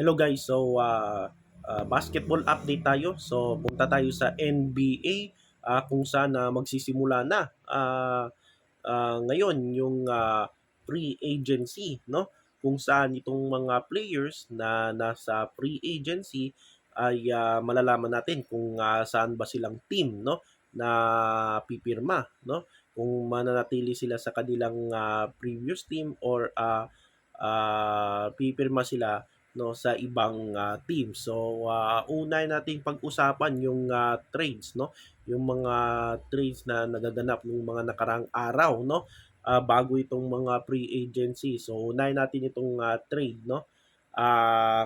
Hello guys, so basketball update tayo. So punta tayo sa NBA kung saan magsisimula na ngayon yung free agency, no? Kung saan itong mga players na nasa free agency ay malalaman natin kung saan ba silang team, no? Na pipirma, no? Kung mananatili sila sa kanilang previous team or pipirma sila no sa ibang team. So unay nating pag-usapan yung trades no, yung mga trades na nagaganap ng mga nakarang araw no. Bago itong mga free agency. So unay natin itong trade no.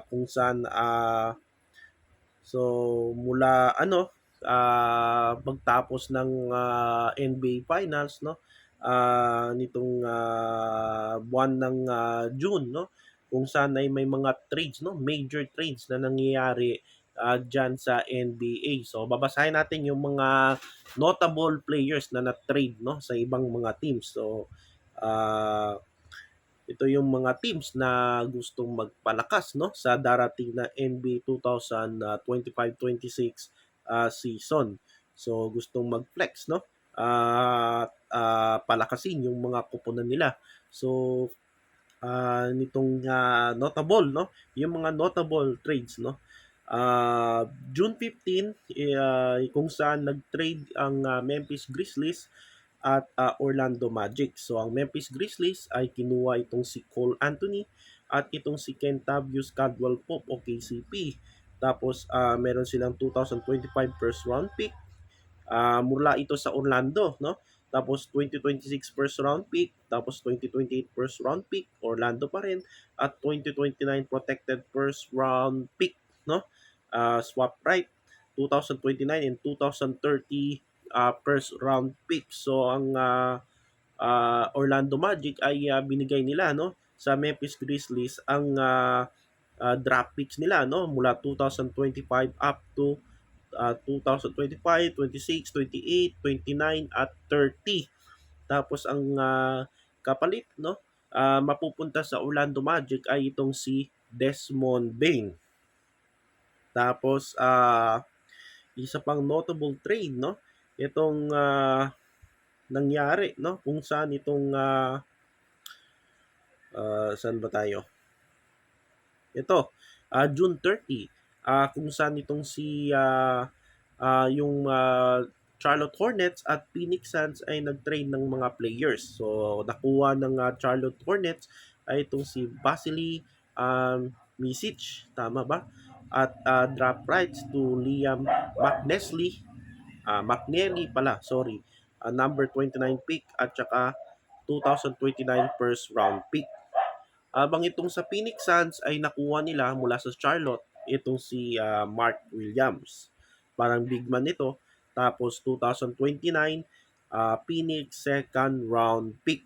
Kung saan so mula pagtapos ng NBA Finals no, nitong buwan ng June no, kung saan ay may mga trades no, major trades na nangyayari diyan sa NBA. So babasahin natin yung mga notable players na na-trade no sa ibang mga teams. So uh, ito yung mga teams na gustong magpalakas no sa darating na NBA 2025-26 season. So gustong mag-flex no palakasin yung mga kuponan nila. So nitong notable no, yung mga notable trades no. June 15 kung saan nag-trade ang Memphis Grizzlies at Orlando Magic. So ang Memphis Grizzlies ay kinuha itong si Cole Anthony at itong si Kentavious Caldwell Pope o KCP. Tapos meron silang 2025 first round pick mula ito sa Orlando, no? Tapos 2026 first round pick, tapos 2028 first round pick, Orlando pa rin, at 2029 protected first round pick, no? Swap right, 2029 and 2030 first round pick. So ang Orlando Magic ay binigay nila no sa Memphis Grizzlies ang draft picks nila no mula 2025 up to 2025, 26, 28, 29 at 30. Tapos ang kapalit no mapupunta sa Orlando Magic ay itong si Desmond Bain. Tapos isa pang notable trade no itong nangyari no kung saan itong saan ba tayo? Ito, June 30, kung saan itong si yung Charlotte Hornets at Phoenix Suns ay nag-trade ng mga players. So, nakuha ng Charlotte Hornets ay itong si Vasily Misic, tama ba? At draft rights to Liam McNally pala, sorry. Number 29 pick at saka 2029 first round pick. Habang itong sa Phoenix Suns ay nakuha nila mula sa Charlotte itong si Mark Williams. Parang big man ito. Tapos 2029 Phoenix second round pick.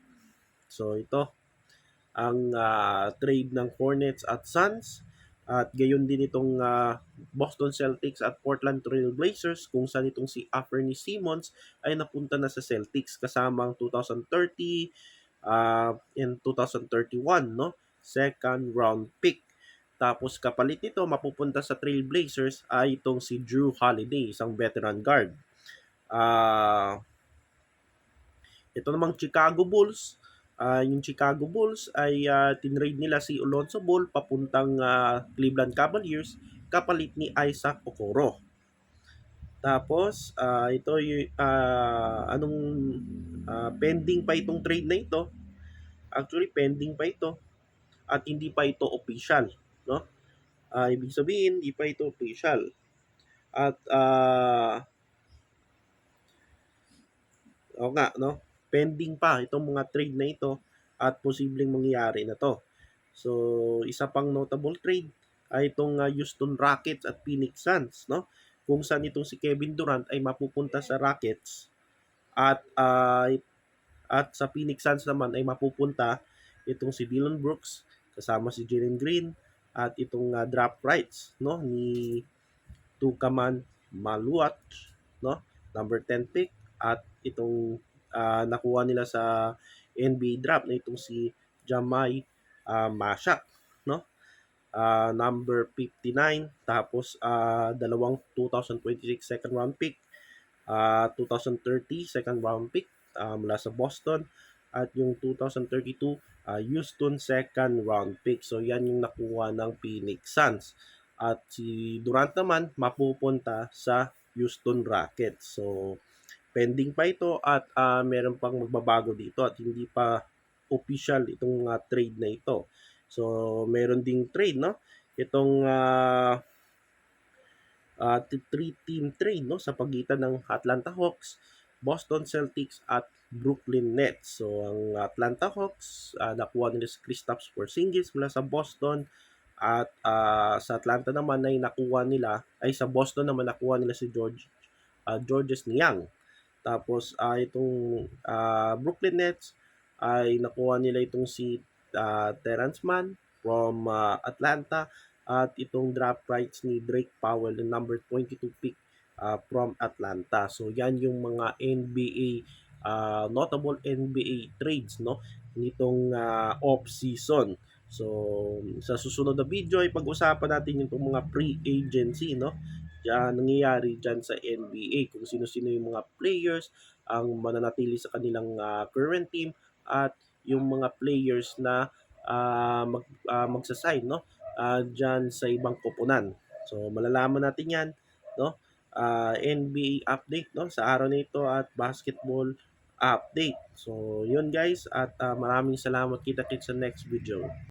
So ito ang trade ng Hornets at Suns. At gayon din itong Boston Celtics at Portland Trail Blazers kung saan itong si Anthony Simmons ay napunta na sa Celtics kasama ang 2030 in 2031 no second round pick. Tapos kapalit nito mapupunta sa Trail Blazers ay itong si Drew Holiday, isang veteran guard. Ito namang Chicago Bulls. Yung Chicago Bulls ay tinrade nila si Alonzo Ball papuntang Cleveland Cavaliers kapalit ni Isaac Okoro. Tapos ito yung pending pa itong trade na ito. Actually pending pa ito at hindi pa ito official, no? Ibig sabihin hindi pa ito official. At o nga, no? Pending pa itong mga trade na ito at posibleng mangyayari na to. So, isa pang notable trade ay itong Houston Rockets at Phoenix Suns, no? Kung saan itong si Kevin Durant ay mapupunta sa Rockets at sa Phoenix Suns naman ay mapupunta itong si Dillon Brooks kasama si Jalen Green at itong draft rights no ni Tukaman Maluat no number 10 pick at itong nakuha nila sa NBA draft na itong si Jamai Mashak no. number 59, tapos dalawang 2026 second round pick, 2030 second round pick mula sa Boston, at yung 2032 Houston second round pick. So yan yung nakuha ng Phoenix Suns. At si Durant naman mapupunta sa Houston Rockets. So pending pa ito at meron pang magbabago dito at hindi pa official itong trade na ito. So meron ding trade, no? Itong three-team trade, no, sa pagitan ng Atlanta Hawks, Boston Celtics at Brooklyn Nets. So ang Atlanta Hawks nakuha nila si Kristaps Porzingis mula sa Boston, at sa Atlanta naman ay sa Boston naman nakuha nila si Georges Niang. Tapos itong Brooklyn Nets ay nakuha nila itong si Terrence Mann from Atlanta, at itong draft rights ni Drake Powell, the number 22 pick from Atlanta. So yan yung mga NBA notable NBA trades, no, nitong off season. So sa susunod na video ay pag-usapan natin yung mga free agency, no, nangyayari dyan sa NBA, kung sino-sino yung mga players ang mananatili sa kanilang current team, at yung mga players na magsasign, no, dyan sa ibang koponan. So malalaman natin yan, no, NBA update, no, sa araw na ito, at basketball update. So yun guys, at maraming salamat, kita-kits sa next video.